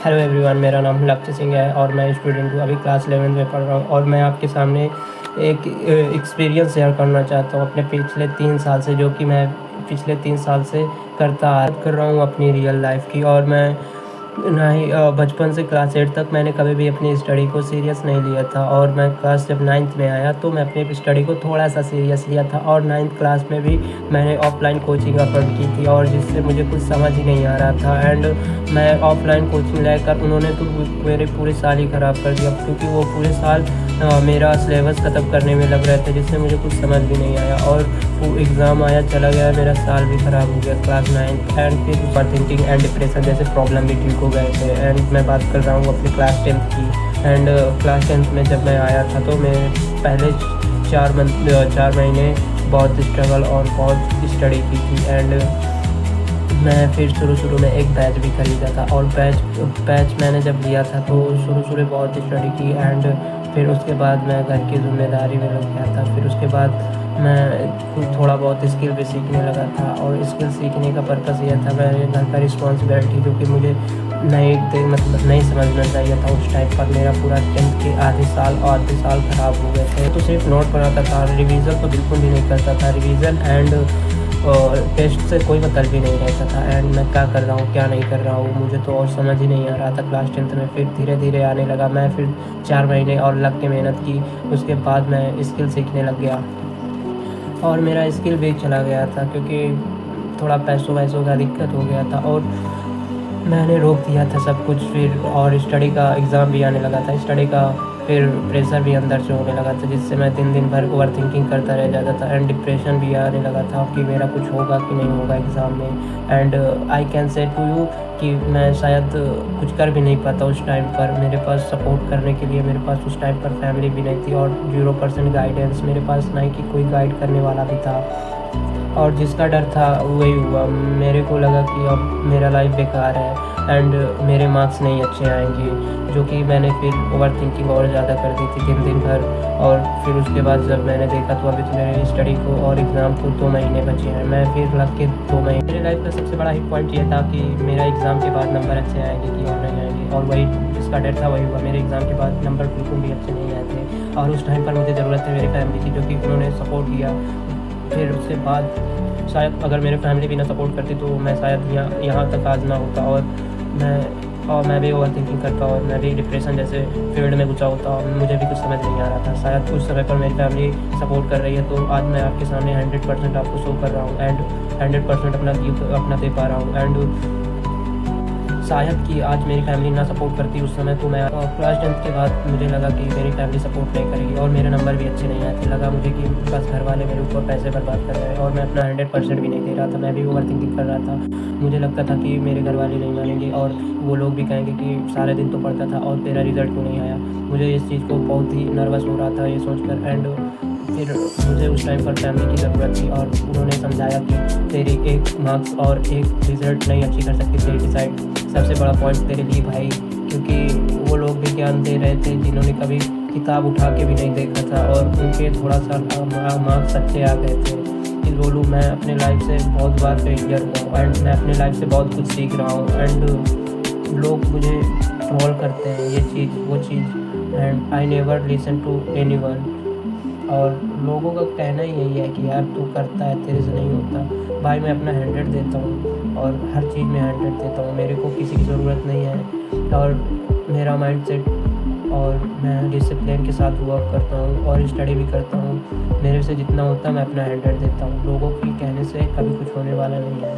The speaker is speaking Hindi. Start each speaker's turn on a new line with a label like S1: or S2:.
S1: हेलो एवरीवन, मेरा नाम लक्ष्य सिंह है और मैं स्टूडेंट हूँ। अभी क्लास 11th में पढ़ रहा हूँ और मैं आपके सामने एक एक्सपीरियंस शेयर करना चाहता हूँ अपने पिछले 3 साल से, जो कि मैं पिछले 3 साल से कर रहा हूँ अपनी रियल लाइफ की। और मैं ना ही बचपन से क्लास 8 तक मैंने कभी भी अपनी स्टडी को सीरियस नहीं लिया था। और मैं क्लास जब 9th में आया तो मैं अपनी स्टडी को थोड़ा सा सीरियस लिया था। और 9th क्लास में भी मैंने ऑफलाइन कोचिंग अटेंड की थी और जिससे मुझे कुछ समझ ही नहीं आ रहा था। एंड मैं ऑफलाइन कोचिंग लेकर उन्होंने तो मेरे पूरे साल ही ख़राब कर दिया, क्योंकि वो पूरे साल मेरा सिलेबस ख़त्म करने में लग रहे थे, जिससे मुझे कुछ समझ भी नहीं आया। और वो एग्ज़ाम आया, चला गया, मेरा साल भी ख़राब हो गया क्लास 9। एंड फिर ओवर थिंकिंग एंड डिप्रेशन जैसे प्रॉब्लम भी ठीक हो गए थे। एंड मैं बात कर रहा हूँ अपनी क्लास 10th की। एंड क्लास 10th में जब मैं आया था तो मैं पहले 4 महीने बहुत स्ट्रगल और बहुत स्टडी की थी। एंड मैं फिर शुरू में एक बैच भी ख़रीदा था और बैच मैंने जब लिया था तो शुरू में बहुत स्टडी की। एंड फिर उसके बाद मैं घर की ज़िम्मेदारी में लग गया था। फिर उसके बाद मैं खुद थोड़ा बहुत स्किल भी सीखने लगा था। और स्किल सीखने का पर्पस ये था, मेरे घर का रिस्पॉन्सिबिलिटी जो कि मुझे नहीं समझना चाहिए था उस टाइम पर। मेरा पूरा 10th के आधे साल ख़राब हो गए थे। तो सिर्फ नोट बनाता था, रिवीज़न तो बिल्कुल भी नहीं करता था। रिवीज़न एंड टेस्ट से कोई मतलब भी नहीं रहता था। एंड मैं क्या कर रहा हूँ क्या नहीं कर रहा हूँ मुझे तो और समझ ही नहीं आ रहा था क्लास 10th में। फिर धीरे धीरे आने लगा। मैं फिर 4 महीने और लग के मेहनत की, उसके बाद मैं स्किल सीखने लग गया और मेरा स्किल भी चला गया था, क्योंकि थोड़ा पैसों वैसों का दिक्कत हो गया था और मैंने रोक दिया था सब कुछ। फिर और स्टडी का एग्ज़ाम भी आने लगा था, स्टडी का फिर प्रेशर भी अंदर से होने लगा था, जिससे मैं दिन भर ओवर थिंकिंग करता रह जाता था। एंड डिप्रेशन भी आने लगा था कि मेरा कुछ होगा कि नहीं होगा एग्ज़ाम में। And I can say to you कि मैं शायद कुछ कर भी नहीं पाता उस टाइम पर। मेरे पास सपोर्ट करने के लिए मेरे पास उस टाइम पर फैमिली भी नहीं थी और 0% गाइडेंस मेरे पास नहीं कि कोई गाइड करने वाला भी था। और जिसका डर था वही हुआ। मेरे को लगा कि अब मेरा लाइफ बेकार है एंड मेरे मार्क्स नहीं अच्छे आएंगे, जो कि मैंने फिर ओवर थिंकिंग और ज़्यादा कर दी थी दिन भर। और फिर उसके बाद जब मैंने देखा तो अभी तो मेरे स्टडी को और एग्ज़ाम को 2 महीने बचे हैं। मैं फिर लग के 2 महीने मेरी लाइफ का सबसे बड़ा हिट पॉइंट ये था कि मेरा एग्ज़ाम के बाद नंबर अच्छे आएंगे कि और नहीं आएंगे। और वही जिसका डर था वही हुआ, मेरे एग्ज़ाम के बाद नंबर बिल्कुल भी अच्छे नहीं आए थे। और उस टाइम पर मुझे ज़रूरत थी मेरी फैमिली की, जो कि उन्होंने सपोर्ट किया। फिर उसके बाद शायद अगर मेरे फैमिली भी ना सपोर्ट करती तो मैं शायद यहाँ तक आज ना होता। और मैं भी ओवर थिंकिंग करता और मैं भी डिप्रेशन जैसे फील्ड में घुसा होता और मुझे भी कुछ समझ नहीं आ रहा था। शायद उस समय पर मेरी फैमिली सपोर्ट कर रही है तो आज मैं आपके सामने 100% आपको शो कर रहा हूँ एंड 100% अपना दे पा रहा हूँ। एंड शायद कि आज मेरी फैमिली ना सपोर्ट करती उस समय तो मैं क्लास 10th के बाद मुझे लगा कि मेरी फैमिली सपोर्ट नहीं करेगी और मेरे नंबर भी अच्छे नहीं आए थे। लगा मुझे कि बस घर वाले मेरे ऊपर पैसे बर्बाद कर रहे हैं और मैं अपना 100% भी नहीं दे रहा था। मैं भी ओवर थिंकिंग कर रहा था। मुझे लगता था कि मेरे घर वाले नहीं मानेंगे और वो लोग भी कहेंगे कि सारे दिन तो पढ़ता था और तेरा रिज़ल्ट क्यों नहीं आया। मुझे इस चीज़ को बहुत ही नर्वस हो रहा था ये सोचकर। एंड फिर मुझे उस टाइम पर फैमिली की ज़रूरत थी और उन्होंने समझाया कि तेरी एक मार्क्स और एक रिज़ल्ट नहीं अच्छी कर सकती तेरी डिसाइड सबसे बड़ा पॉइंट तेरे लिए भाई, क्योंकि वो लोग भी ज्ञान दे रहे थे जिन्होंने कभी किताब उठा के भी नहीं देखा था और उनके थोड़ा सा मार्क्स अच्छे आ गए थे। इस बोलूँ मैं अपने लाइफ से बहुत बार फेलियर हुआ एंड मैं अपने लाइफ से बहुत कुछ सीख रहा हूँ। एंड लोग मुझे ट्रोल करते हैं ये चीज़ वो चीज़ and I never listen to anyone. और लोगों का कहना ही यही है कि यार तू करता है तेरे से नहीं होता। भाई मैं अपना 100 देता हूँ और हर चीज़ में 100 देता हूँ। मेरे को किसी की ज़रूरत नहीं है और मेरा माइंडसेट और मैं डिसिप्लिन के साथ वर्क करता हूँ और स्टडी भी करता हूँ। मेरे से जितना होता है मैं अपना 100 देता हूँ। लोगों के कहने से कभी कुछ होने वाला नहीं है।